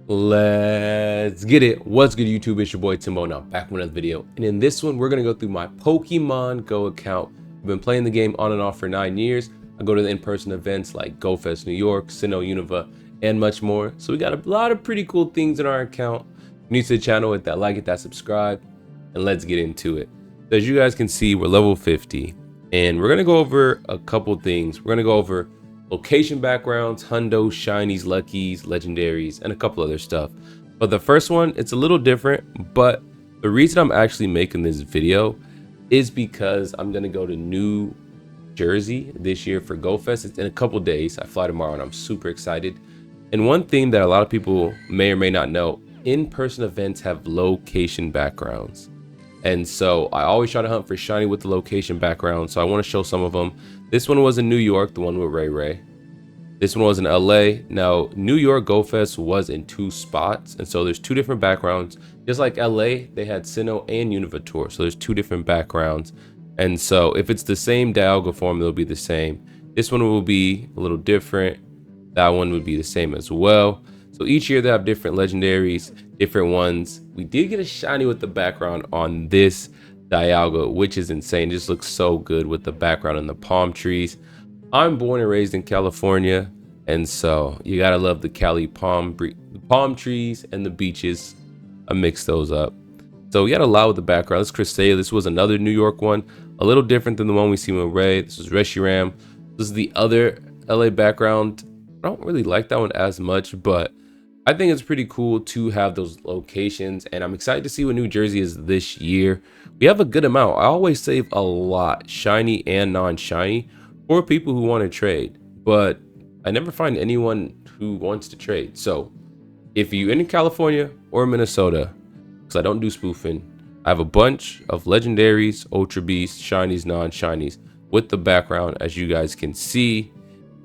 Let's get it. What's good, YouTube? It's your boy Timbo. Now back with another video, and in this one we're gonna go through my Pokemon Go account. I've been playing the game on and off for 9 years. I go to the in-person events like Go Fest New York, Sinnoh Univa, and much more. So we got a lot of pretty cool things in our account. If you're new to the channel, hit that like, hit that subscribe, and let's get into it. So as you guys can see, we're level 50, and we're gonna go over a couple things. We're gonna go over location backgrounds, Hundo, shinies, luckies, legendaries, and a couple other stuff. But the first one, it's a little different, but the reason I'm actually making this video is because I'm gonna go to New Jersey this year for Go Fest. It's in a couple days. I fly tomorrow and I'm super excited. And one thing that a lot of people may or may not know, in-person events have location backgrounds. And so I always try to hunt for shiny with the location background. So I want to show some of them. This one was in New York, the one with Ray Ray. This one was in LA. Now, New York Go Fest was in 2 spots. And so there's 2 different backgrounds. Just like LA, they had Sinnoh and Univa Tour. So there's 2 different backgrounds. And so if it's the same Dialga form, they'll be the same. This one will be a little different. That one would be the same as well. So each year they have different legendaries, different ones. We did get a shiny with the background on this Dialga, which is insane. It just looks so good with the background and the palm trees. I'm born and raised in California, and so you gotta love the Cali palm trees and the beaches. I mixed those up. So we got a lot with the background. This Cresselia, this was another New York one, a little different than the one we see with Ray. This is Reshiram. This is the other LA background. I don't really like that one as much, but I think it's pretty cool to have those locations, and I'm excited to see what New Jersey is this year. We have a good amount. I always save a lot, shiny and non-shiny, for people who want to trade, but I never find anyone who wants to trade. So if you're in California or Minnesota, because I don't do spoofing, I have a bunch of legendaries, ultra beasts, shinies, non-shinies with the background. As you guys can see,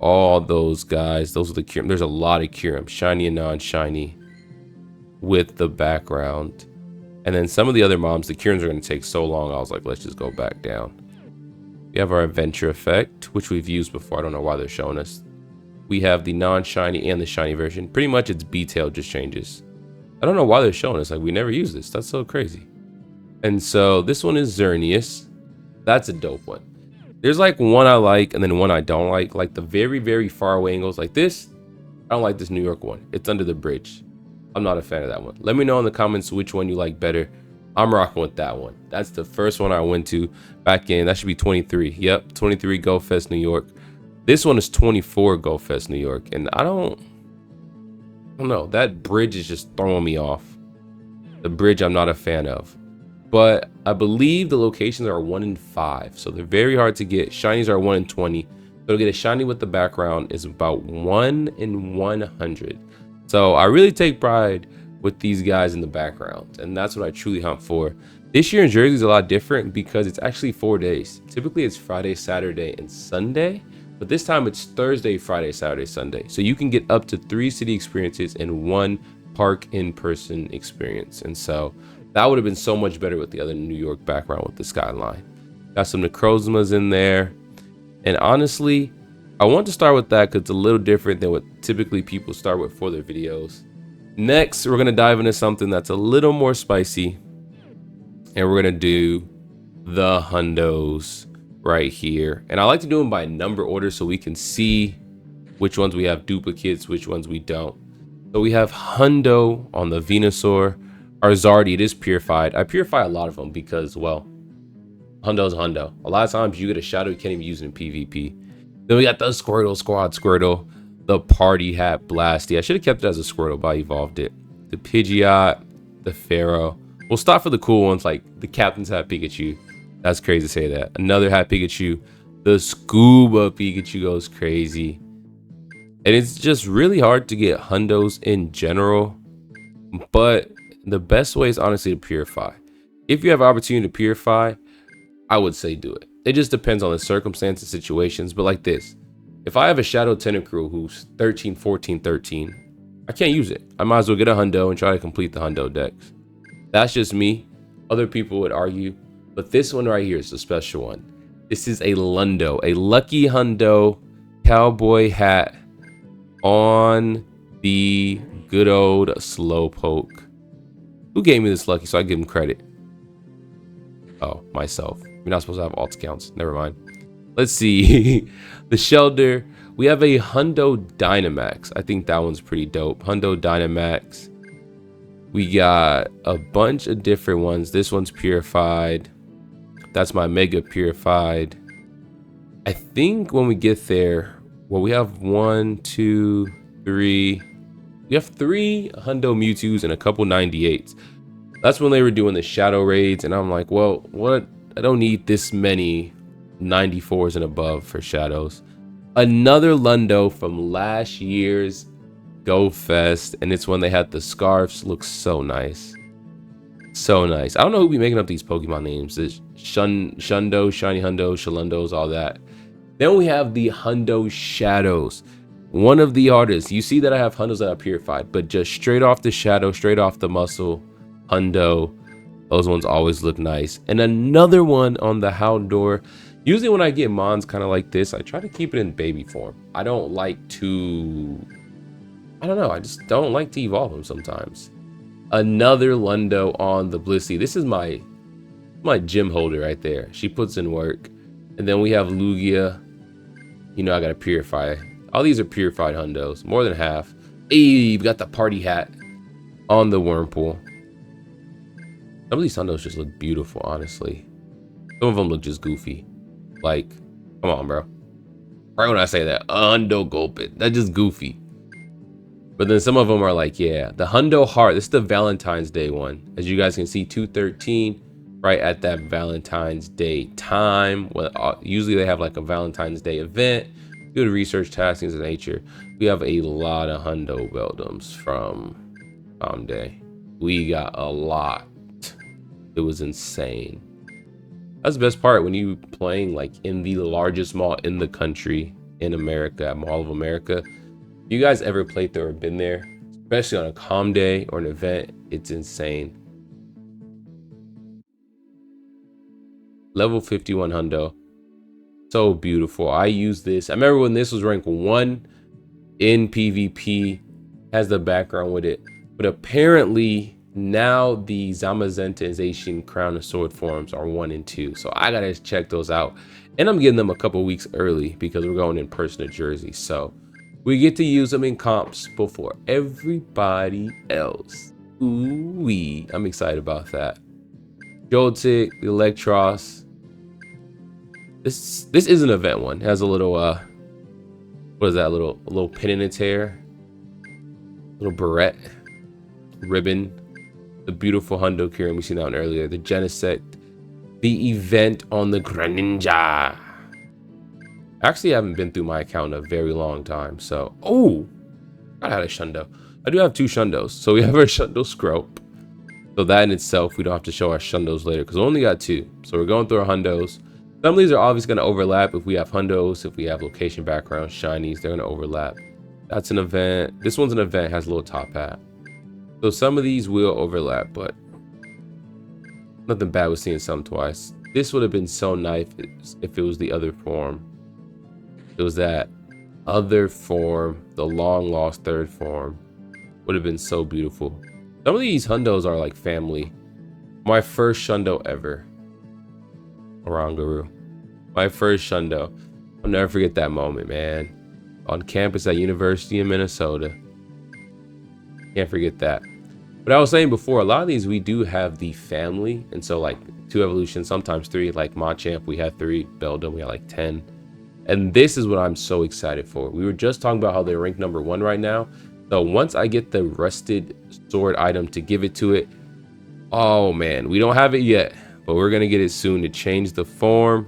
all those guys, those are the Kyurem. There's a lot of Kyurem, shiny and non-shiny with the background. And then some of the other moms, the Kyurems are going to take so long, I was like, let's just go back down. We have our adventure effect, which we've used before. I don't know why they're showing us. We have the non-shiny and the shiny version. Pretty much its B-tail just changes. I don't know why they're showing us, like we never use this. That's so crazy. And so this one is Xerneas. That's a dope one. There's like one I like and then one I don't like the very far away angles like this. I don't like this New York one. It's under the bridge. I'm not a fan of that one. Let me know in the comments which one you like better. I'm rocking with that one. That's the first one I went to back in, that should be 23. Yep, 23 Go Fest New York. This one is 24 Go Fest New York, and I don't know, that bridge is just throwing me off. The bridge I'm not a fan of. But I believe the locations are 1 in 5, so they're very hard to get. Shinies are 1 in 20. So to get a shiny with the background is about 1 in 100. So I really take pride with these guys in the background, and that's what I truly hunt for. This year in Jersey is a lot different because it's actually 4 days. Typically it's Friday, Saturday, and Sunday, but this time it's Thursday, Friday, Saturday, Sunday. So you can get up to 3 city experiences in 1 park in-person experience, and so that would have been so much better with the other New York background with the skyline. Got some Necrozmas in there. And honestly, I want to start with that because it's a little different than what typically people start with for their videos. Next, we're going to dive into something that's a little more spicy. And we're going to do the Hundos right here. And I like to do them by number order so we can see which ones we have duplicates, which ones we don't. So we have Hundo on the Venusaur. Our Zardy, it is purified. I purify a lot of them because, well, Hundo's Hundo. A lot of times you get a shadow you can't even use in PvP. Then we got the Squirtle, Squad Squirtle, the Party Hat Blasty. I should have kept it as a Squirtle, but I evolved it. The Pidgeot, the Pharaoh. We'll stop for the cool ones like the Captain's Hat Pikachu. That's crazy to say that. Another Hat Pikachu. The Scuba Pikachu goes crazy. And it's just really hard to get Hundos in general, but the best way is honestly to purify. If you have opportunity to purify, I would say do it. It just depends on the circumstances, situations, but like this. If I have a Shadow Tentacruel who's 13, 14, 13, I can't use it. I might as well get a Hundo and try to complete the Hundo decks. That's just me. Other people would argue, but this one right here is a special one. This is a Lundo, a Lucky Hundo cowboy hat on the good old Slowpoke. Who gave me this lucky so I give him credit? Oh, myself. You're not supposed to have alt accounts. Never mind. Let's see. The Shelter. We have a Hundo Dynamax. I think that one's pretty dope. Hundo Dynamax. We got a bunch of different ones. This one's purified. That's my Mega Purified. I think when we get there, well, we have 1, 2, 3. We have 3 Hundo Mewtwo's and a couple 98s. That's when they were doing the shadow raids, and I'm like, well, what? I don't need this many 94s and above for shadows. Another Lundo from last year's Go Fest, and it's when they had the scarves. Looks so nice. So nice. I don't know who be making up these Pokemon names. It's Shundo, Shiny Hundo, Shalundos, all that. Then we have the Hundo Shadows. One of the artists. You see that I have Hundos that are purified, but just straight off the shadow, straight off the muscle, Hundo. Those ones always look nice. And another one on the Houndour. Usually when I get Mons kind of like this, I try to keep it in baby form. I don't like to... I don't know. I just don't like to evolve them sometimes. Another Lundo on the Blissey. This is my gym holder right there. She puts in work. And then we have Lugia. You know I gotta purify. All these are purified Hundos. More than half. Hey, we got the party hat on the Wurmple. Some of these Hundos just look beautiful, honestly. Some of them look just goofy. Like, come on, bro. Right when I say that, Hundo Gulpit. That's just goofy. But then some of them are like, yeah, the Hundo Heart. This is the Valentine's Day one. As you guys can see, 213, right at that Valentine's Day time. Well, usually they have like a Valentine's Day event. Good research tasks, things of nature. We have a lot of Hundo Beldums from Day. We got a lot. It was insane. That's the best part when you playing like in the largest mall in the country, in America, at Mall of America. If you guys ever played there or been there, especially on a calm day or an event, it's insane. Level 51 Hundo. So beautiful. I use this. I remember when this was ranked 1 in PvP, has the background with it. But apparently now the Zamazenta and Zacian Crown and Sword forms are 1 and 2. So I gotta check those out. And I'm getting them a couple weeks early because we're going in person to Jersey. So we get to use them in comps before everybody else. Ooh-wee. I'm excited about that. Joltik, the Electros. This is an event one. It has a little what is that? A little pin in its hair. Little barrette. Ribbon. The beautiful Hundo Kirin we seen out earlier. The Genesect. The event on the Greninja. Actually, I haven't been through my account in a very long time. So, oh, I had a Shundo. I do have 2 Shundos. So we have our Shundo Scrope. So that in itself, we don't have to show our Shundos later because we only got 2. So we're going through our Hundos. Some of these are obviously going to overlap if we have Hundos, if we have location backgrounds, shinies, they're going to overlap. That's an event. This one's an event, has a little top hat. So some of these will overlap, but nothing bad with seeing some twice. This would have been so nice if it was the other form. It was that other form, the long lost third form. Would have been so beautiful. Some of these Hundos are like family. My first Shundo ever. Oranguru. My first Shundo. I'll never forget that moment, man. On campus at University of Minnesota. Can't forget that. But I was saying before, a lot of these we do have the family. And so like 2 evolutions, sometimes 3. Like Machamp, we had 3. Beldum, we had like 10. And this is what I'm so excited for. We were just talking about how they're ranked number 1 right now. So once I get the rusted sword item to give it to it. Oh man, we don't have it yet. But we're going to get it soon to change the form.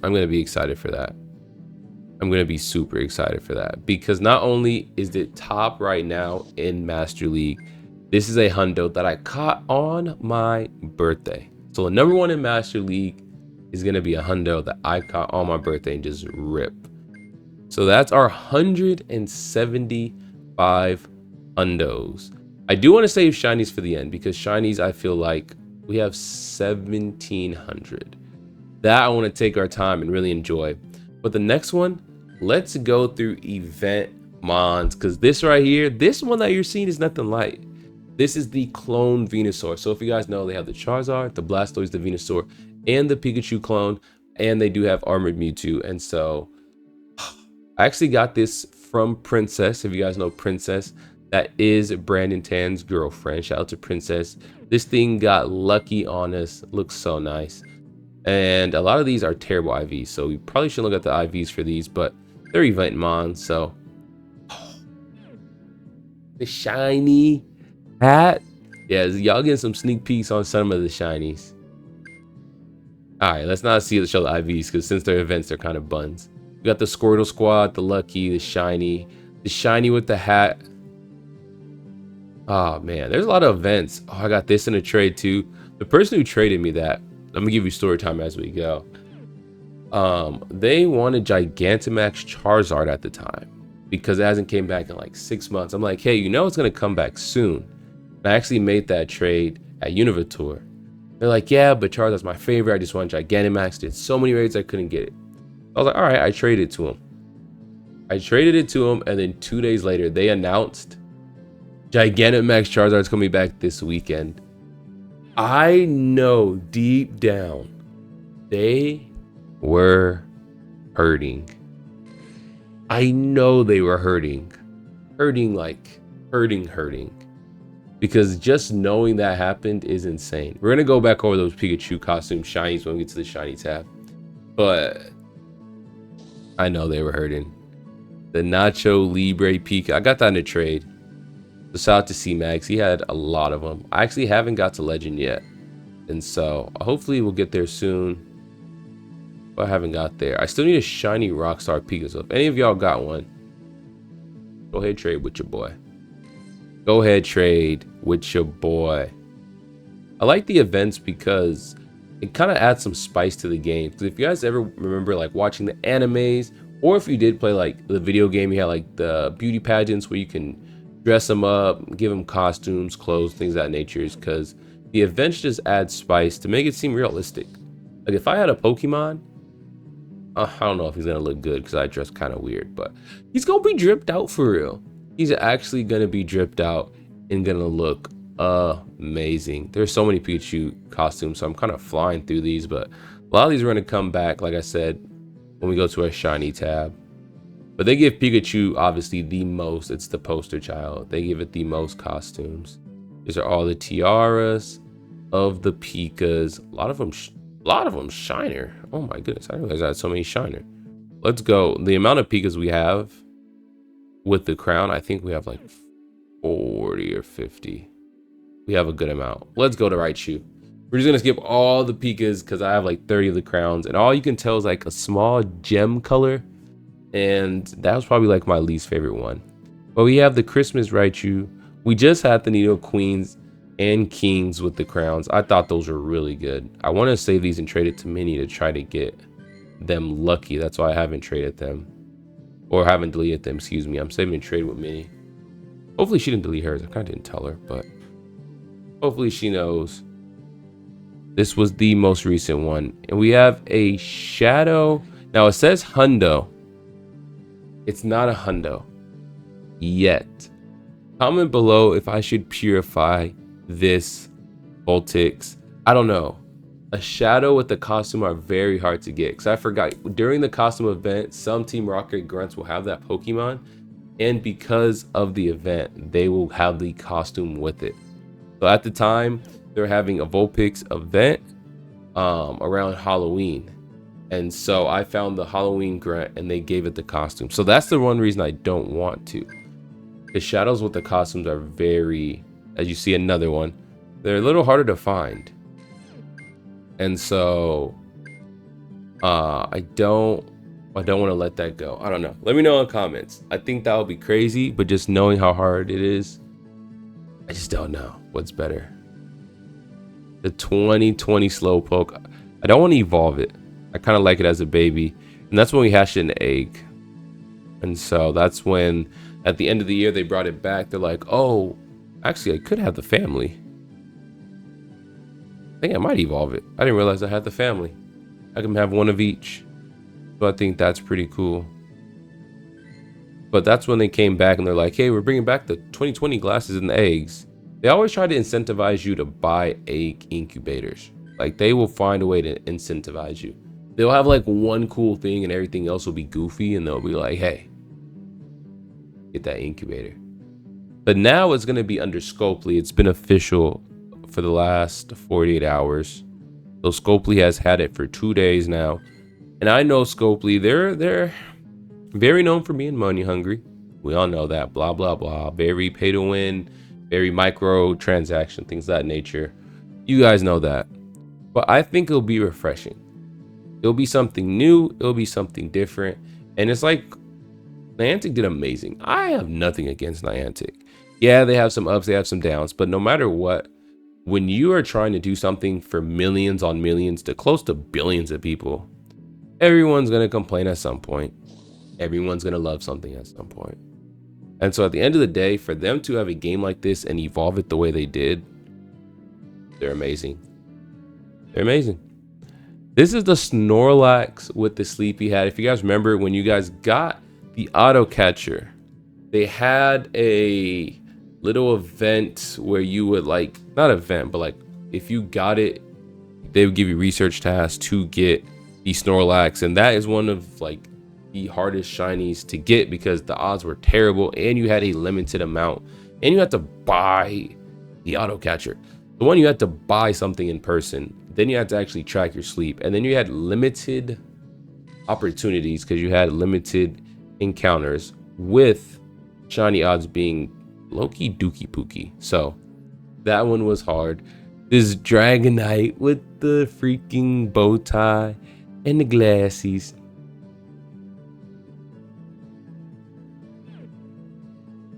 I'm going to be excited for that. I'm going to be super excited for that. Because not only is it top right now in Master League, this is a Hundo that I caught on my birthday. So the number 1 in Master League is going to be a Hundo that I caught on my birthday and just rip. So that's our 175 Hundos. I do want to save shinies for the end because shinies I feel like we have 1,700. That I want to take our time and really enjoy. But the next one, let's go through event Mons, because this right here, this one that you're seeing is nothing like. This is the clone Venusaur. So if you guys know, they have the Charizard, the Blastoise, the Venusaur, and the Pikachu clone, and they do have Armored Mewtwo. And so I actually got this from Princess. If you guys know Princess, that is Brandon Tan's girlfriend. Shout out to Princess. This thing got lucky on us. Looks so nice. And a lot of these are terrible IVs, so we probably shouldn't look at the IVs for these, but they're event mons. So the shiny hat. Yeah, y'all getting some sneak peeks on some of the shinies. All right, let's not show the IVs, because since they're events, they're kind of buns. We got the Squirtle Squad, the Lucky, the shiny with the hat. Oh man, there's a lot of events. Oh, I got this in a trade too. The person who traded me that, I'm gonna give you story time as we go. They wanted Gigantamax Charizard at the time because it hasn't came back in like 6 months. I'm like, hey, you know it's gonna come back soon. And I actually made that trade at Univator. They're like, yeah, but Charizard's my favorite. I just want Gigantamax. Did so many raids I couldn't get it. I was like, all right, I traded it to him. And then 2 days later, they announced Gigantamax Charizard's coming back this weekend. I know deep down they were hurting. I know they were hurting. Hurting. Because just knowing that happened is insane. We're gonna go back over those Pikachu costume shinies when we get to the shiny tab. But I know they were hurting. The Nacho Libre Pika. I got that in a trade. So shout out to C-Max. He had a lot of them. I actually haven't got to Legend yet. And so hopefully we'll get there soon. But I haven't got there. I still need a shiny Rockstar Pika. So if any of y'all got one, go ahead, trade with your boy. I like the events because it kind of adds some spice to the game. Because if you guys ever remember like watching the animes, or if you did play like the video game, you had like the beauty pageants where you can dress them up, give them costumes, clothes, things of that nature. Because the events just add spice to make it seem realistic. Like if I had a Pokemon, I don't know if he's gonna look good because I dress kind of weird, but he's gonna be dripped out for real. He's actually gonna be dripped out and gonna look amazing. There's so many Pikachu costumes, so I'm kind of flying through these, but a lot of these are gonna come back, like I said, when we go to our shiny tab. But they give Pikachu obviously the most. It's the poster child. They give it the most costumes. These are all the tiaras of the Pikas. A lot of them shiner. Oh my goodness, I didn't realize I had so many shiner. Let's go. The amount of Pikas we have with the crown, I think we have like 40 or 50. We have a good amount. Let's go to Raichu. We're just gonna skip all the Pikas because I have like 30 of the crowns, and all you can tell is like a small gem color, and that was probably like my least favorite one. But we have the Christmas Raichu. We just had the Nido Queens and Kings with the crowns. I thought those were really good. I want to save these and trade it to Minnie to try to get them lucky. That's why I haven't traded them, or haven't deleted them, excuse me. I'm saving a trade with Minnie. Hopefully she didn't delete hers. I kind of didn't tell her, but hopefully she knows. This was the most recent one. And we have a Shadow. Now it says Hundo. It's not a Hundo yet. Comment below if I should purify this Voltix. I don't know. A Shadow with the costume are very hard to get. Because I forgot, during the costume event, some Team Rocket grunts will have that Pokemon. And because of the event, they will have the costume with it. So at the time, they're having a Vulpix event around Halloween. And so I found the Halloween grunt and they gave it the costume. So that's the one reason I don't want to. The shadows with the costumes are very, as you see another one, they're a little harder to find. And so I don't want to let that go. I don't know. Let me know in the comments. I think that would be crazy, but just knowing how hard it is, I just don't know what's better. The 2020 Slowpoke, I don't want to evolve it. I kind of like it as a baby. And that's when we hatched an egg. And so that's when, at the end of the year, they brought it back. They're like, oh, actually, I could have the family. I think I might evolve it. I didn't realize I had the family. I can have one of each. So I think that's pretty cool. But that's when they came back and they're like, hey, we're bringing back the 2020 glasses and the eggs. They always try to incentivize you to buy egg incubators. Like, they will find a way to incentivize you. They'll have like one cool thing and everything else will be goofy, and they'll be like, hey, get that incubator. But now it's going to be under Scopely. It's been official for the last 48 hours. So Scopely has had it for 2 days now. And I know Scopely, they're very known for being money hungry. We all know that. Blah, blah, blah. Very pay to win. Very micro transaction, things of that nature. You guys know that. But I think it'll be refreshing. It'll be something new. It'll be something different. And it's like, Niantic did amazing. I have nothing against Niantic. Yeah, they have some ups, they have some downs. But no matter what, when you are trying to do something for millions on millions to close to billions of people, everyone's going to complain at some point. Everyone's going to love something at some point. And so at the end of the day, for them to have a game like this and evolve it the way they did, they're amazing. They're amazing. This is the Snorlax with the sleepy hat. If you guys remember, when you guys got the auto catcher, they had a little event where you would like, not event, but like if you got it, they would give you research tasks to get the Snorlax. And that is one of like the hardest shinies to get because the odds were terrible and you had a limited amount and you had to buy the auto catcher. The one you had to buy something in person, then you had to actually track your sleep, and then you had limited opportunities because you had limited encounters with shiny odds being low-key dookie pookie. So that one was hard. This Dragonite with the freaking bow tie and the glasses.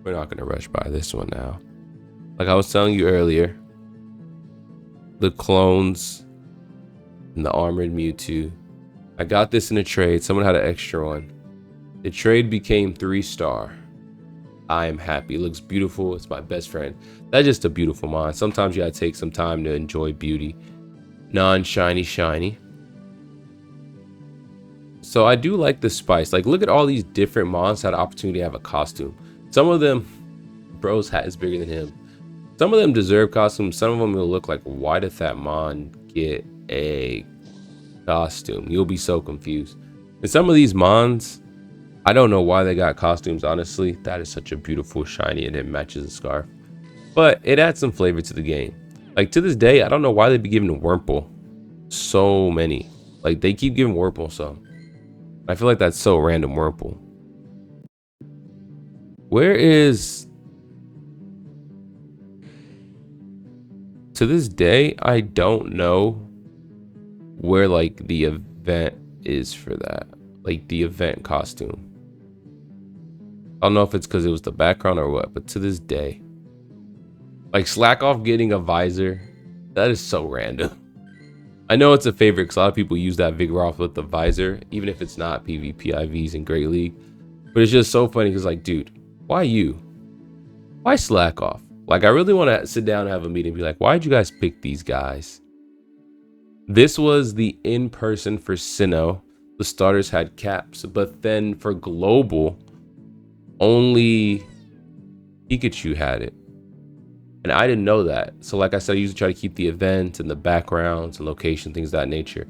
We're not gonna rush by this one now. Like I was telling you earlier, the clones and the armored Mewtwo. I got this in a trade. Someone had an extra one. The trade became 3-star. I am happy. It looks beautiful. It's my best friend. That's just a beautiful mod. Sometimes you gotta take some time to enjoy beauty. Non-shiny shiny. So I do like the spice. Like, look at all these different mons had an opportunity to have a costume. Some of them, bro's hat is bigger than him. Some of them deserve costumes. Some of them will look like, why did that mon get a costume? You'll be so confused. And some of these mons, I don't know why they got costumes, honestly. That is such a beautiful shiny and it matches the scarf. But it adds some flavor to the game. Like, to this day, I don't know why they be giving Wurmple so many. Like, they keep giving Wurmple some. I feel like that's so random, Wurmple. Where is... To this day, I don't know where, like, the event is for that. Like, the event costume. I don't know if it's because it was the background or what, but to this day. Like, slack off getting a visor. That is so random. I know it's a favorite because a lot of people use that Vigoroth with the visor, even if it's not PvP IVs in Great League. But it's just so funny because, like, dude, why you? Why slack off? Like, I really want to sit down and have a meeting and be like, why'd you guys pick these guys? This was the in-person for Sinnoh. The starters had caps, but then for global, only Pikachu had it. And I didn't know that. So like I said, I usually try to keep the event and the backgrounds and location, things of that nature.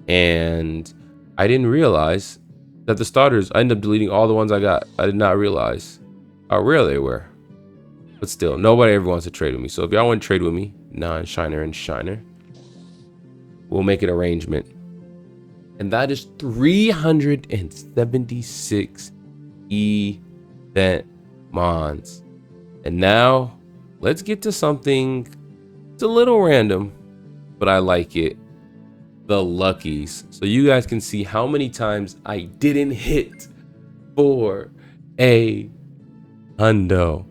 And I didn't realize that the starters, I ended up deleting all the ones I got. I did not realize how rare they were. But still, nobody ever wants to trade with me. So if y'all want to trade with me, non-shiner and shiner, we'll make an arrangement. And that is 376 event mons. And now let's get to something, it's a little random, but I like it. The luckies. So you guys can see how many times I didn't hit for a hundo.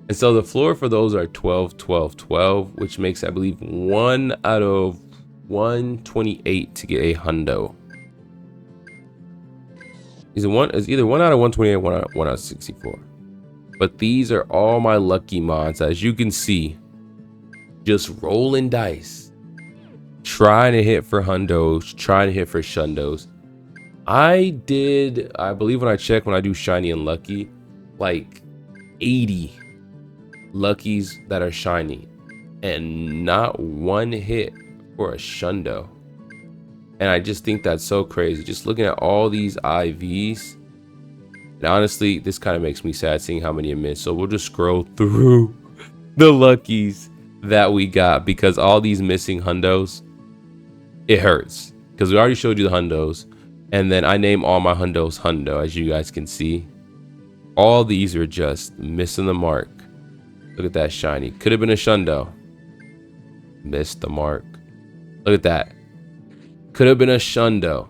And so the floor for those are 12, 12, 12, which makes, I believe, 1 out of 128 to get a hundo. It's either 1 out of 128 or 1 out of 64. But these are all my lucky mods, as you can see. Just rolling dice. Trying to hit for hundos, trying to hit for shundos. I believe when I check, when I do shiny and lucky, like 80 luckies that are shiny and not one hit for a Shundo. And I just think that's so crazy. Just looking at all these IVs. And honestly, this kind of makes me sad seeing how many I missed. So we'll just scroll through the luckies that we got, because all these missing Hundos, it hurts. Because we already showed you the Hundos. And then I name all my Hundos Hundo, as you guys can see. All these are just missing the mark. Look at that shiny. Could have been a Shundo. Missed the mark. Look at that. Could have been a Shundo.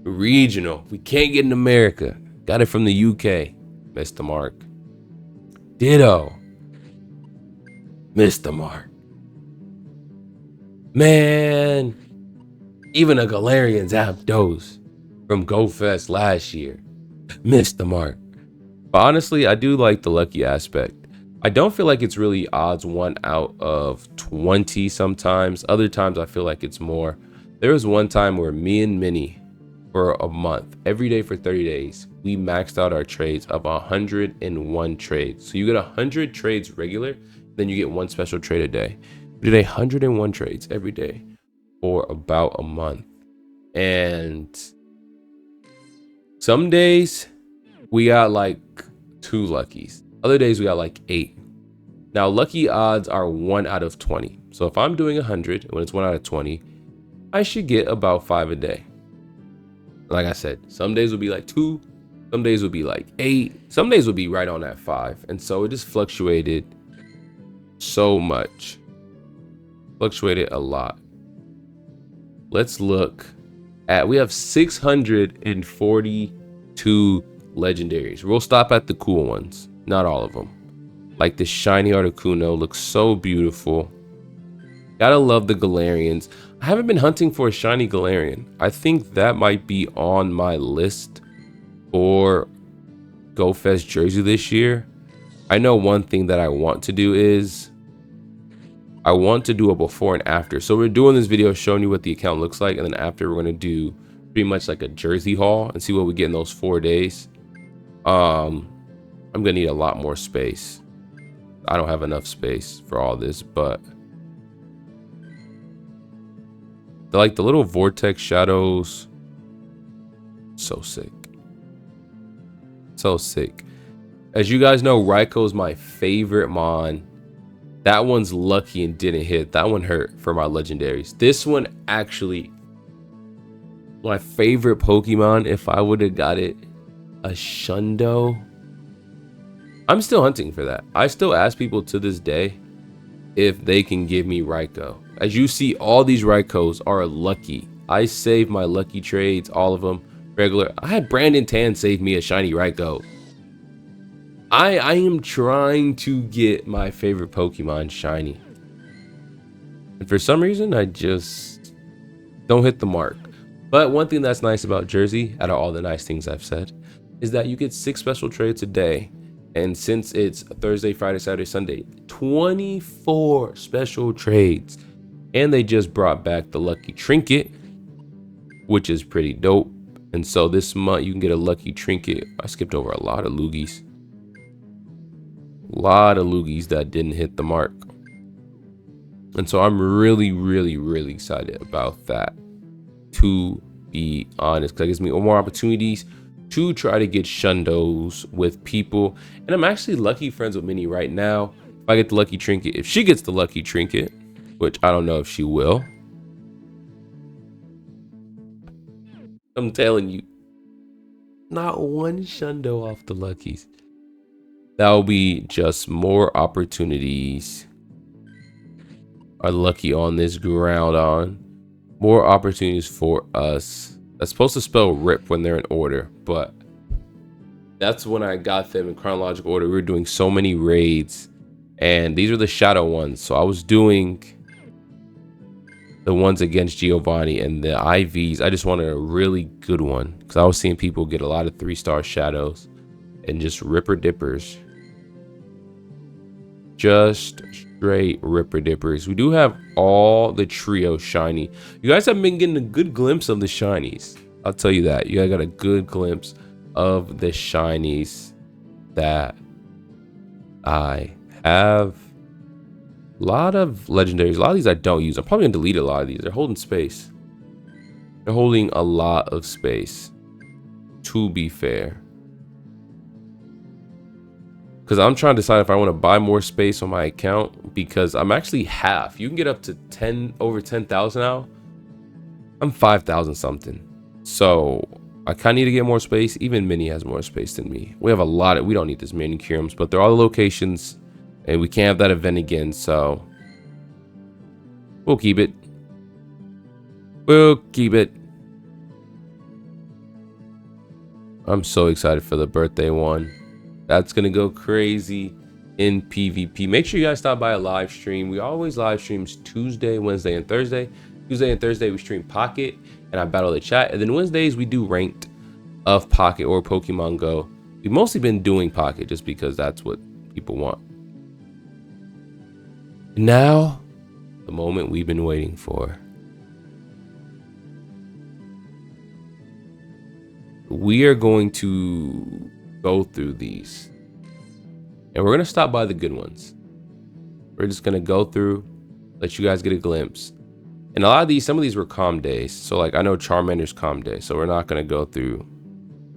Regional. We can't get in America. Got it from the UK. Missed the mark. Ditto. Missed the mark. Man. Even a Galarian's Zapdos from GoFest last year. Missed the mark. But honestly, I do like the lucky aspect. I don't feel like it's really odds 1 out of 20 sometimes. Other times I feel like it's more. There was one time where me and Minnie, for a month, every day for 30 days, we maxed out our trades of 101 trades. So you get 100 trades regular, then you get one special trade a day. We did 101 trades every day for about a month. And some days we got like 2 luckies. Other days we got like 8. Now lucky odds are 1 out of 20. So if I'm doing 100, when it's 1 out of 20, I should get about 5 a day. Like I said, some days will be like 2, some days will be like 8, some days will be right on that 5. And so it just fluctuated so much. Fluctuated a lot. Let's look at, we have 642 legendaries. We'll stop at the cool ones, not all of them. Like the shiny Articuno looks so beautiful. Gotta love the Galarians. I haven't been hunting for a shiny Galarian. I think that might be on my list for GoFest jersey this year. I know one thing that I want to do is I want to do a before and after. So we're doing this video showing you what the account looks like, and then after we're going to do pretty much like a jersey haul and see what we get in those 4 days. I'm gonna need a lot more space. I don't have enough space for all this, but like the little vortex shadows, so sick, so sick. As you guys know, Raikou is my favorite mon. That one's lucky and didn't hit. That one hurt for my legendaries. This one actually my favorite Pokemon. If I would have got it a Shundo, I'm still hunting for that. I still ask people to this day if they can give me Raikou. As you see, all these Raikous are lucky. I saved my lucky trades, all of them regular. I had Brandon Tan save me a shiny Raikou. I am trying to get my favorite Pokemon shiny. And for some reason, I just don't hit the mark. But one thing that's nice about Jersey, out of all the nice things I've said, is that you get 6 special trades a day. And since it's Thursday, Friday, Saturday, Sunday, 24 special trades. And they just brought back the lucky trinket, which is pretty dope. And so this month you can get a lucky trinket. I skipped over a lot of Loogies. A lot of Loogies that didn't hit the mark. And so I'm really, really, really excited about that, to be honest, because that gives me more opportunities to try to get Shundos with people. And I'm actually lucky friends with Minnie right now. If I get the lucky trinket, if she gets the lucky trinket, which I don't know if she will, I'm telling you, not one Shundo off the luckies. That will be just more opportunities. Are lucky on this ground on. More opportunities for us. That's supposed to spell RIP when they're in order, but that's when I got them in chronological order. We were doing so many raids, and these are the shadow ones. So I was doing the ones against Giovanni and the IVs. I just wanted a really good one because I was seeing people get a lot of 3-star shadows and just ripper dippers. Just straight ripper dippers. We do have all the trio shiny. You guys have been getting a good glimpse of the shinies. I'll tell you that. You guys got a good glimpse of the shinies that I have. A lot of legendaries. A lot of these I don't use. I'm probably gonna delete a lot of these. They're holding space. They're holding a lot of space, to be fair. Because I'm trying to decide if I want to buy more space on my account, because I'm actually half. You can get up to over 10,000 now. I'm 5,000 something. So I kind of need to get more space. Even Mini has more space than me. We have a lot of, we don't need this manicurums, but they're all the locations. And we can't have that event again, so we'll keep it. We'll keep it. I'm so excited for the birthday one. That's going to go crazy in PvP. Make sure you guys stop by a live stream. We always live streams Tuesday, Wednesday, and Thursday. Tuesday and Thursday, we stream Pocket, and I battle the chat. And then Wednesdays, we do ranked of Pocket or Pokemon Go. We've mostly been doing Pocket just because that's what people want. Now, the moment we've been waiting for. We are going to go through these. And we're going to stop by the good ones. We're just going to go through, let you guys get a glimpse. And a lot of these, some of these were calm days. So like I know Charmander's calm day. So we're not going to go through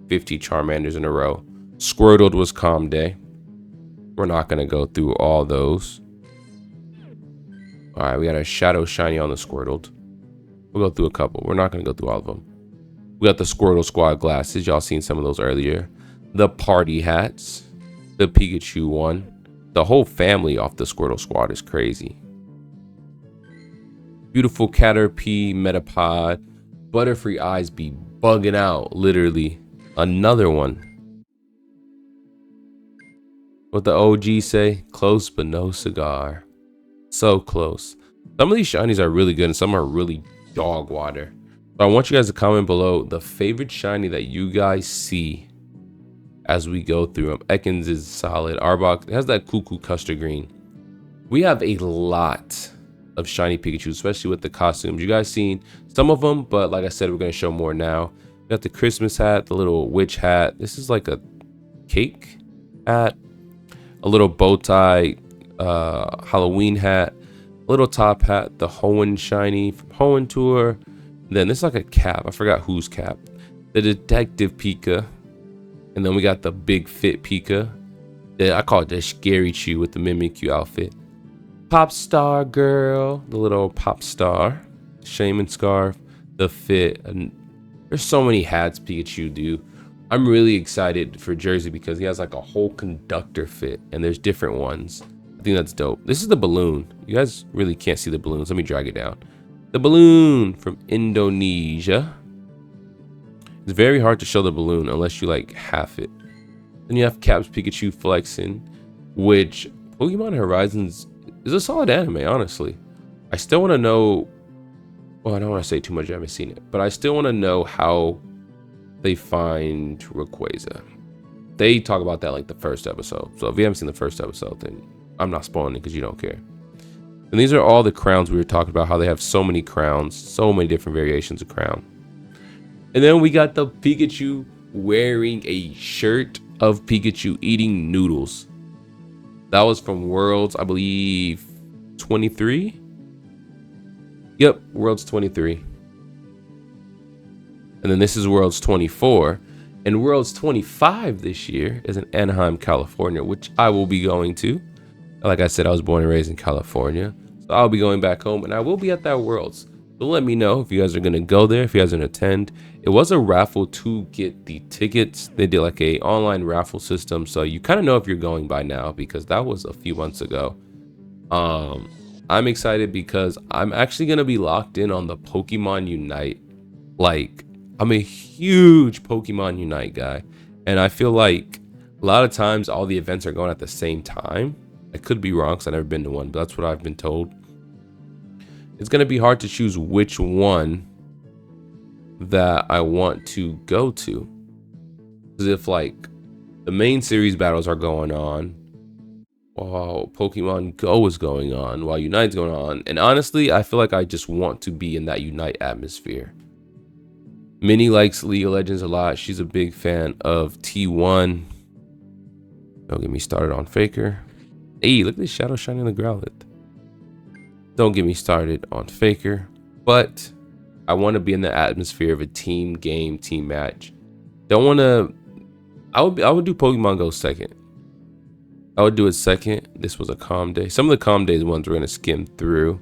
50 Charmanders in a row. Squirtled was calm day. We're not going to go through all those. All right, we got a Shadow Shiny on the Squirtled. We'll go through a couple. We're not going to go through all of them. We got the Squirtle Squad glasses. Y'all seen some of those earlier. The party hats. The Pikachu one. The whole family off the Squirtle Squad is crazy. Beautiful Caterpie, Metapod. Butterfree eyes be bugging out, literally. Another one. What the OG say? Close but no cigar. So close. Some of these shinies are really good and some are really dog water. So I want you guys to comment below the favorite shiny that you guys see as we go through them. Ekans is solid. Arbok has that cuckoo custard green. We have a lot of shiny Pikachu, especially with the costumes. You guys seen some of them, but like I said, we're going to show more now. We got the Christmas hat, the little witch hat. This is like a cake hat. A little bow tie. Halloween hat, little top hat, the Hoenn shiny from Hoenn Tour. Then this is like a cap. I forgot whose cap. The Detective Pika. And then we got the Big Fit Pika. I call it the Scary Chew with the Mimikyu outfit. Pop Star Girl, the little Pop Star. Shaman Scarf, the Fit. And there's so many hats Pikachu do. I'm really excited for Jersey because he has like a whole conductor fit and there's different ones. I think that's dope. This is the balloon. You guys really can't see the balloons. Let me drag it down. The balloon from Indonesia. It's very hard to show the balloon unless you like half it. Then you have Caps Pikachu flexing, which Pokemon Horizons is a solid anime, honestly. I still want to know. Well, I don't want to say too much. I haven't seen it, but I still want to know how they find Rayquaza. They talk about that like the first episode. So if you haven't seen the first episode, then I'm not spoiling it because you don't care. And these are all the crowns we were talking about, how they have so many crowns, so many different variations of crown. And then we got the Pikachu wearing a shirt of Pikachu eating noodles. That was from Worlds, I believe, 23? Yep, Worlds 23. And then this is Worlds 24. And Worlds 25 this year is in Anaheim, California, which I will be going to. Like I said, I was born and raised in California. So I'll be going back home and I will be at that Worlds. So let me know if you guys are going to go there, if you guys are going to attend. It was a raffle to get the tickets. They did like a online raffle system. So you kind of know if you're going by now because that was a few months ago. I'm excited because I'm actually going to be locked in on the Pokemon Unite. Like, I'm a huge Pokemon Unite guy. And I feel like a lot of times all the events are going at the same time. I could be wrong because I've never been to one, but that's what I've been told. It's going to be hard to choose which one that I want to go to. Because if like the main series battles are going on while Pokemon Go is going on, while Unite's going on. And honestly, I feel like I just want to be in that Unite atmosphere. Minnie likes League of Legends a lot. She's a big fan of T1. Don't get me started on Faker. Hey, look at this shadow shining on the Growlithe. Don't get me started on Faker. But I want to be in the atmosphere of a team game, team match. Don't want to. I would do Pokemon Go second. I would do it second. This was a calm day. Some of the calm days ones we're gonna skim through.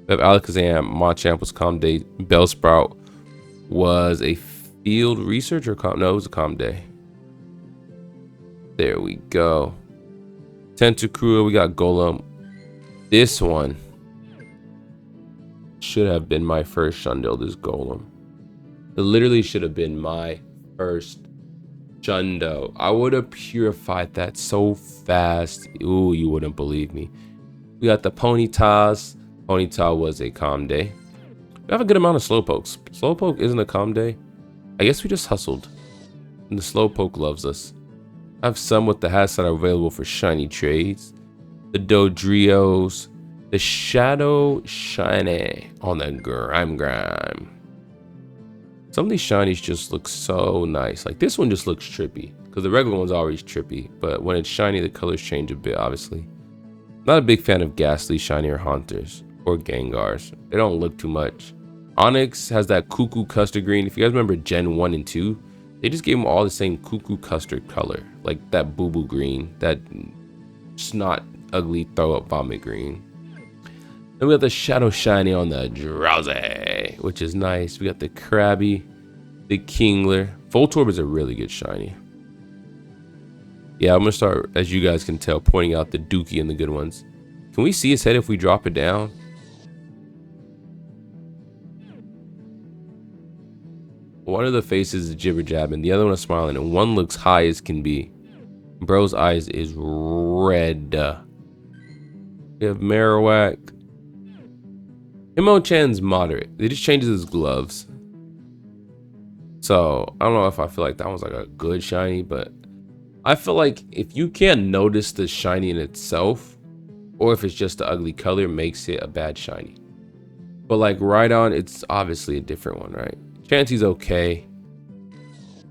We have Alakazam, Machamp was calm day. Bellsprout was a field research or calm? No, it was a calm day. There we go. Tentacruel, we got Golem. This one should have been my first Shundo, this Golem. It literally should have been my first Shundo. I would have purified that so fast. Ooh, you wouldn't believe me. We got the Ponytas. Ponyta was a calm day. We have a good amount of Slowpokes. Slowpoke isn't a calm day. I guess we just hustled. And the Slowpoke loves us. I have some with the hats that are available for shiny trades. The Dodrios. The Shadow Shiny on the Grime. Some of these shinies just look so nice. Like this one just looks trippy. Because the regular one's always trippy. But when it's shiny, the colors change a bit, obviously. Not a big fan of Ghastly, Shiny, or Haunters. Or Gengars. They don't look too much. Onyx has that cuckoo custard green. If you guys remember Gen 1 and 2, they just gave them all the same cuckoo custard color. Like that boo-boo green. That snot, ugly, throw-up vomit green. Then we got the Shadow Shiny on the Drowsy, which is nice. We got the Krabby, the Kingler. Voltorb is a really good shiny. Yeah, I'm going to start, as you guys can tell, pointing out the Dookie and the good ones. Can we see his head if we drop it down? One of the faces is jibber jabbing, the other one is smiling, and one looks high as can be. Bro's eyes is red. We have Marowak. Hitmonchan's moderate. It just changes his gloves. So I don't know if I feel like that one's like a good shiny, but I feel like if you can't notice the shiny in itself, or if it's just the ugly color, makes it a bad shiny. But like Rhydon, it's obviously a different one, right? Chansey's okay.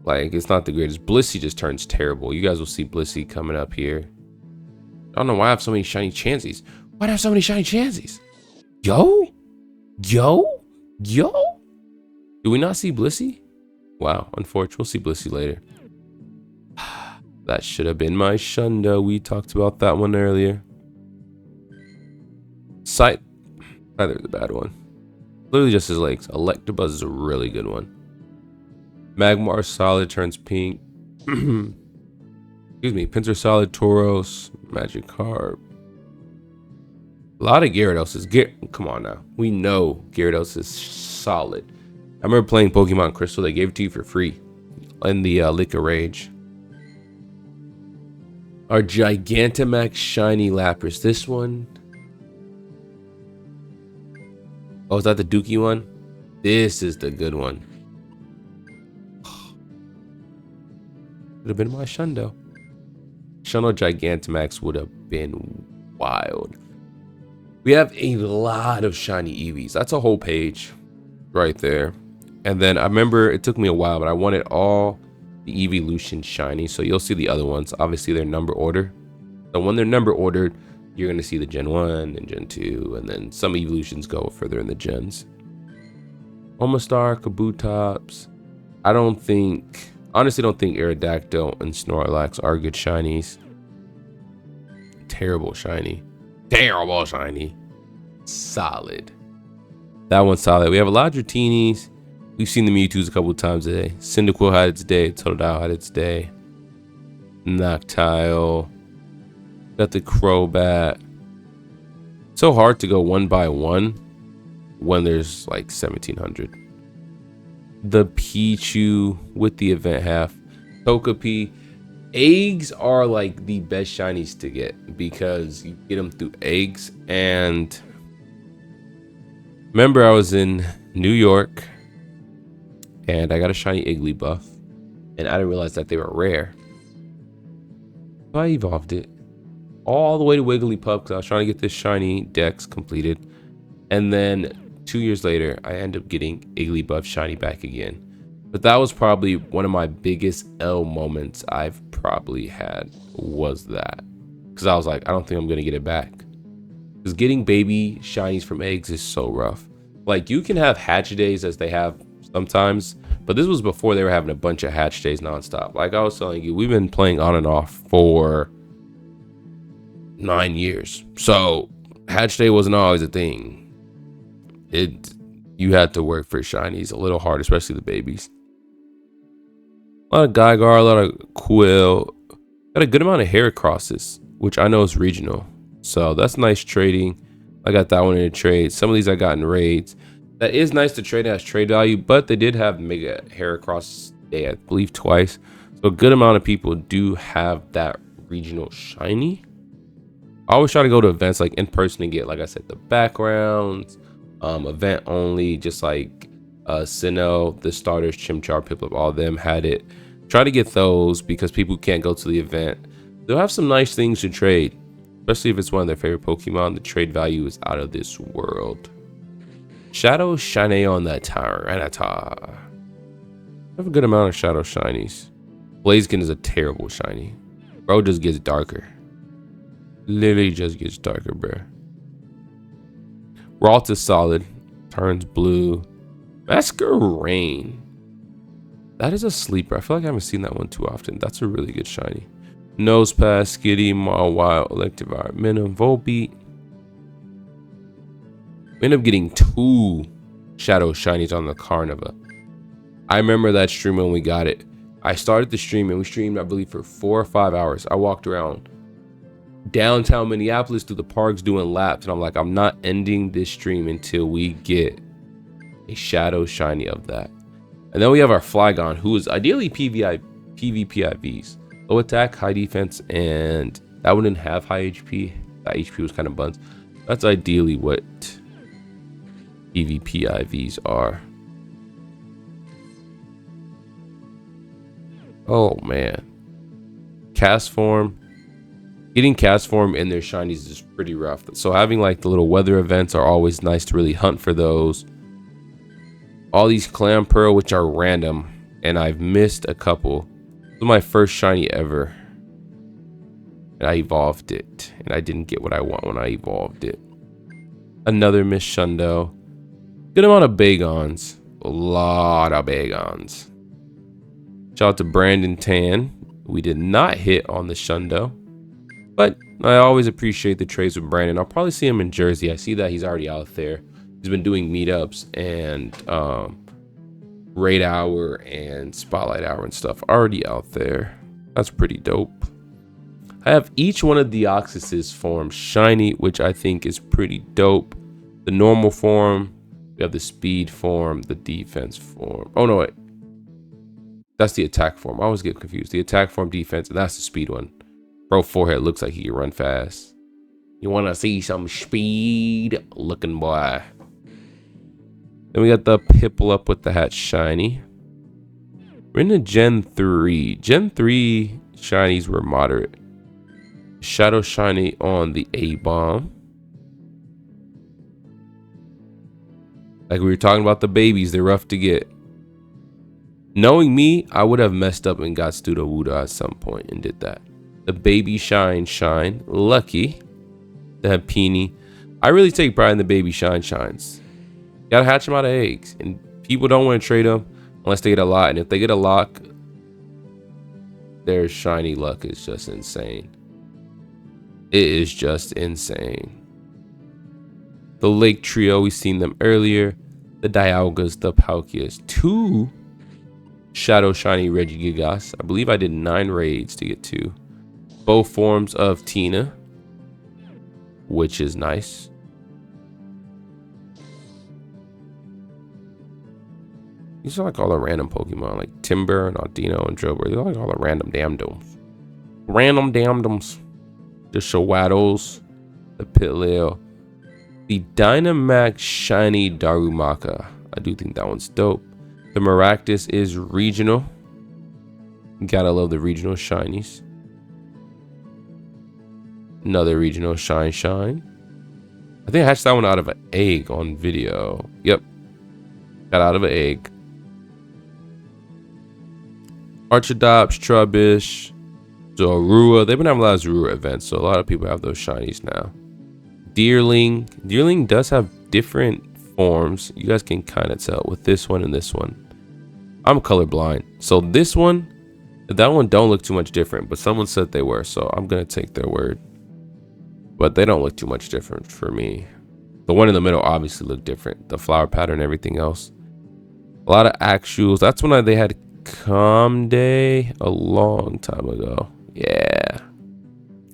Like, it's not the greatest. Blissey just turns terrible. You guys will see Blissey coming up here. I don't know why I have so many shiny Chanseys. Why do I have so many shiny Chanseys? Yo? Do we not see Blissey? Wow, unfortunate. We'll see Blissey later. That should have been my Shundo. We talked about that one earlier. Scyther, the bad one. Literally just his legs. Electabuzz is a really good one. Magmar Solid turns pink. Excuse me. Pinsir Solid, Tauros, Magikarp. A lot of Gyarados. Come on now. We know Gyarados is solid. I remember playing Pokemon Crystal. They gave it to you for free in the Lick of Rage. Our Gigantamax Shiny Lapras. This one. Oh, is that the Dookie one? This is the good one. Would have been my Shundo. Shundo Gigantamax would have been wild. We have a lot of shiny Eevees. That's a whole page right there. And then I remember it took me a while, but I wanted all the Evolution shiny. So you'll see the other ones. Obviously, they're number ordered. So when they're number ordered, you're going to see the Gen 1 and Gen 2. And then some evolutions go further in the gens. Omastar, Kabutops. Honestly don't think Aerodactyl and Snorlax are good shinies. Terrible shiny. Solid. That one's solid. We have a lot of Dratinis. We've seen the Mewtwo's a couple of times today. Cyndaquil had its day. Totodile had its day. Noctile. Got the Crobat. So hard to go one by one when there's like 1,700. The Pichu with the event half. Togepi. Eggs are like the best shinies to get because you get them through eggs. And remember, I was in New York and I got a shiny Igglybuff and I didn't realize that they were rare. So I evolved it all the way to Wigglypuff because I was trying to get this shiny Dex completed. And then 2 years later, I end up getting Igglybuff shiny back again. But that was probably one of my biggest L moments I've probably had, was that. Because I was like, I don't think I'm going to get it back. Because getting baby shinies from eggs is so rough. Like, you can have hatch days as they have sometimes, but this was before they were having a bunch of hatch days nonstop. Like I was telling you, we've been playing on and off for 9 years. So hatch day wasn't always a thing. You had to work for shinies a little hard, especially the babies. A lot of Gygar, a lot of Quill. Got a good amount of Heracrosses, which I know is regional. So that's nice trading. I got that one in a trade. Some of these I got in raids. That is nice to trade, as trade value, but they did have Mega Heracross Day, I believe, twice. So a good amount of people do have that regional shiny. I always try to go to events like in person and get, like I said, the backgrounds, event only, just like Sinnoh, the starters, Chimchar, Piplup, all of them had it. Try to get those because people can't go to the event. They'll have some nice things to trade, especially if it's one of their favorite Pokemon. The trade value is out of this world. Shadow Shiny on the Tyranitar. I have a good amount of Shadow Shinies. Blaziken is a terrible shiny. Bro just gets darker. Literally just gets darker, bro. Ralt is solid. Turns blue. Masquerain. That is a sleeper. I feel like I haven't seen that one too often. That's a really good shiny. Nosepass, Skitty, Mawile, Electivire, Minimum, Volbeat. We end up getting 2 Shadow Shinies on the Carniva. I remember that stream when we got it. I started the stream and we streamed, I believe, for 4 or 5 hours. I walked around downtown Minneapolis through the parks doing laps, and I'm like, I'm not ending this stream until we get a Shadow Shiny of that. And then we have our Flygon, who is ideally PvPIVs. Low attack, high defense, and that one didn't have high HP. That HP was kind of buns. That's ideally what PvPIVs are. Oh man. Cast form. Getting cast form in their shinies is pretty rough. So having like the little weather events are always nice to really hunt for those. All these Clam Pearl, which are random, and I've missed a couple. This was my first shiny ever. And I evolved it. And I didn't get what I want when I evolved it. Another Miss Hundo. Good amount of Bagons. A lot of Bagons. Shout out to Brandon Tan. We did not hit on the Shundo. But I always appreciate the trades with Brandon. I'll probably see him in Jersey. I see that he's already out there. He's been doing meetups and raid hour and spotlight hour and stuff already out there. That's pretty dope. I have each one of Deoxys's forms shiny, which I think is pretty dope. The normal form, we have the speed form, the defense form. Oh no, wait. That's the attack form. I always get confused. The attack form, defense, and that's the speed one. Bro, forehead looks like he can run fast. You want to see some speed? Looking boy. Then we got the Piplup with the hat shiny. We're in the Gen 3. Gen 3 shinies were moderate. Shadow shiny on the A-Bomb. Like we were talking about the babies, they're rough to get. Knowing me, I would have messed up and got Studowoodo at some point and did that. The baby shine. Lucky to have Peony. I really take pride in the baby shines. Gotta hatch them out of eggs. And people don't want to trade them unless they get a lot. And if they get a lock, their shiny luck is just insane. It is just insane. The Lake Trio, we've seen them earlier. The Dialgas, the Palkias. 2 Shadow Shiny Regigigas. I believe I did 9 raids to get 2. Both forms of Tina, which is nice. These are like all the random Pokemon, like Timber and Audino and Drillbur. They're like all the random damdoms. The Shawaddles, the Pitleo, the Dynamax Shiny Darumaka. I do think that one's dope. The Maractus is regional. Gotta love the regional shinies. Another regional shine. I think I hatched that one out of an egg on video. Yep. Got out of an egg. Archidops, Trubbish, Zorua. They've been having a lot of Zorua events, so a lot of people have those shinies now. Deerling. Deerling does have different forms. You guys can kind of tell with this one and this one. I'm colorblind, so this one, that one don't look too much different, but someone said they were, so I'm gonna take their word. But they don't look too much different for me. The one in the middle obviously looked different. The flower pattern, everything else. A lot of actuals. That's when they had Calm Day a long time ago. Yeah,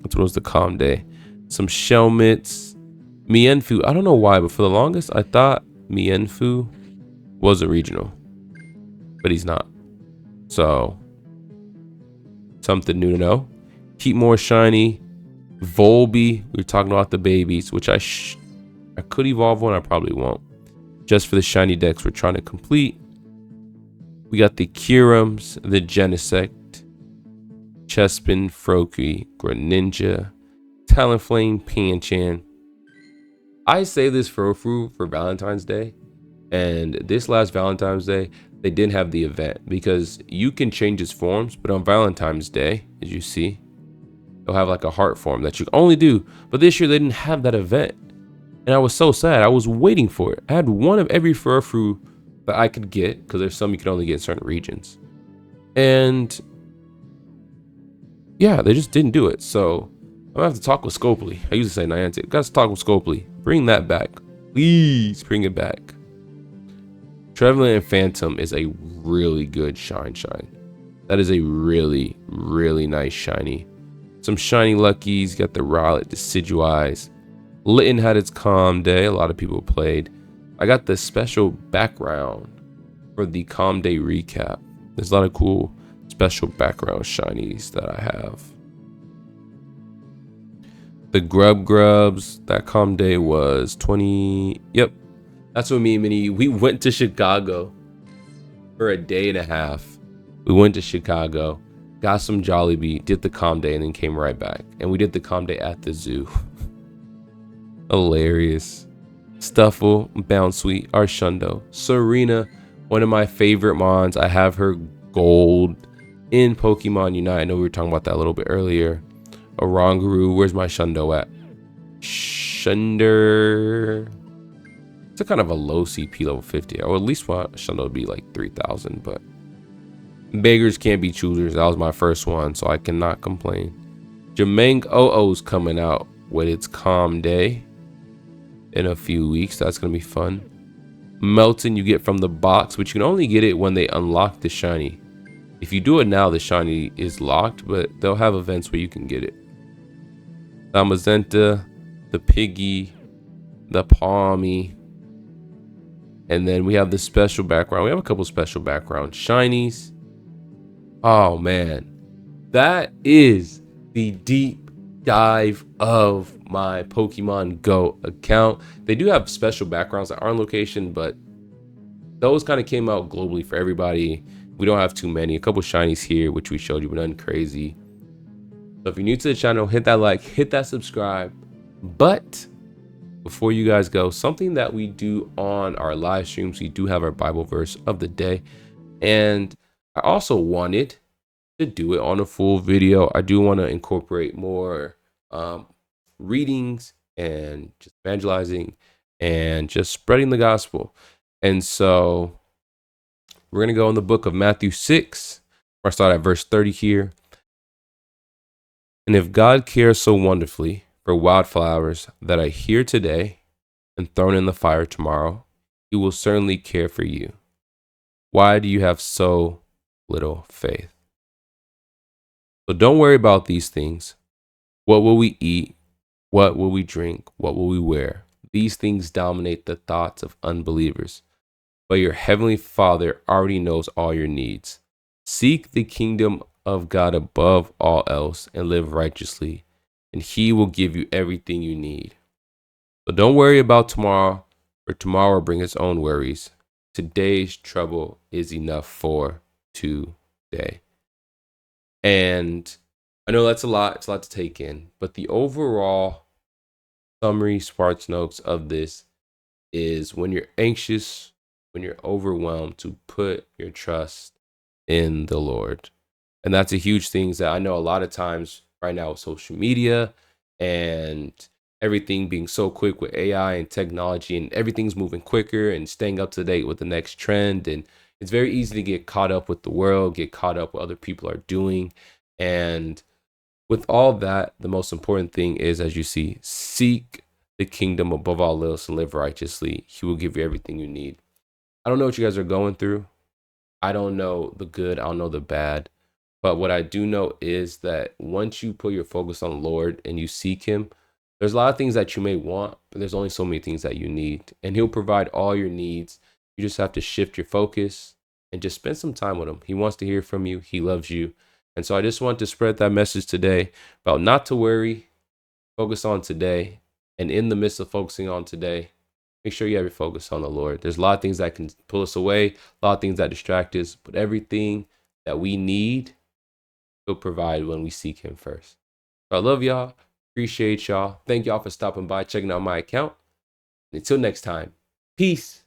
that's when it was the Calm Day. Some Shelmets. Mienfu. I don't know why, but for the longest, I thought Mienfu was a regional, but he's not. So something new to know. Keep more shiny. Volby. We were talking about the babies, which I could evolve one. I probably won't. Just for the shiny decks we're trying to complete. We got the Kirums, the Genesect, Chespin, Froakie, Greninja, Talonflame, Pinchan. I say this for Valentine's Day, and this last Valentine's Day they didn't have the event because you can change its forms, but on Valentine's Day, as you see, they'll have like a heart form that you can only do. But this year they didn't have that event, and I was so sad. I was waiting for it. I had one of every Furfrou that I could get, because there's some you can only get in certain regions, and yeah, they just didn't do it. So I'm gonna have to talk with Scopely. I used to say Niantic. Got to talk with Scopely. Bring that back, please. Bring it back. Trevenant and Phantom is a really good shine. That is a really nice shiny. Some shiny luckies. Got the Rowlet, Decidueyes. Litten had its Calm Day. A lot of people played. I got the special background for the Calm Day recap. There's a lot of cool special background shinies that I have. The Grubs, that Calm Day was 20. Yep, that's what me and Minnie, we went to Chicago for a day and a half. We went to Chicago, got some Jollibee, did the Calm Day, and then came right back. And we did the Calm Day at the zoo. Hilarious. Stuffle, Bounsweet, Hundo, Serena, one of my favorite mons. I have her gold in Pokemon Unite. I know we were talking about that a little bit earlier. Oranguru, where's my Hundo at? Shunder. It's a kind of a low CP level 50. I would at least want Hundo to be like 3,000, but beggars can't be choosers. That was my first one, so I cannot complain. Jamang OO's coming out with its Calm Day in a few weeks. That's gonna be fun. Melton you get from the box, which you can only get it when they unlock the shiny. If you do it now, the shiny is locked, but they'll have events where you can get it. Zamazenta, the Piggy, the Palmy, and then we have the special background. We have a couple special background shinies. Oh man, that is the deep dive of my Pokemon Go account. They do have special backgrounds that are on location, but those kind of came out globally for everybody. We don't have too many. A couple shinies here, which we showed you, but nothing crazy. So if you're new to the channel, hit that like, hit that subscribe. But before you guys go, something that we do on our live streams, we do have our Bible verse of the day. And I also wanted to do it on a full video. I do want to incorporate more readings and just evangelizing and just spreading the gospel. And so we're going to go in the book of Matthew 6. I start at verse 30 here. And if God cares so wonderfully for wildflowers that are here today and thrown in the fire tomorrow, he will certainly care for you. Why do you have so little faith? So don't worry about these things. What will we eat? What will we drink? What will we wear? These things dominate the thoughts of unbelievers. But your heavenly Father already knows all your needs. Seek the kingdom of God above all else and live righteously, and he will give you everything you need. So don't worry about tomorrow, for tomorrow will bring its own worries. Today's trouble is enough for today. And I know that's a lot. It's a lot to take in. But the overall summary, sparks notes of this is when you're anxious, when you're overwhelmed, to put your trust in the Lord. And that's a huge thing that I know a lot of times right now with social media and everything being so quick with AI and technology, and everything's moving quicker and staying up to date with the next trend. And it's very easy to get caught up with the world, get caught up with what other people are doing. And with all that, the most important thing is, as you see, seek the kingdom above all else and live righteously. He will give you everything you need. I don't know what you guys are going through. I don't know the good, I don't know the bad. But what I do know is that once you put your focus on the Lord and you seek Him, there's a lot of things that you may want, but there's only so many things that you need. And He'll provide all your needs. You just have to shift your focus and just spend some time with Him. He wants to hear from you, He loves you. And so I just want to spread that message today about not to worry, focus on today. And in the midst of focusing on today, make sure you have your focus on the Lord. There's a lot of things that can pull us away, a lot of things that distract us, but everything that we need, He'll provide when we seek Him first. So I love y'all. Appreciate y'all. Thank y'all for stopping by, checking out my account. Until next time, peace.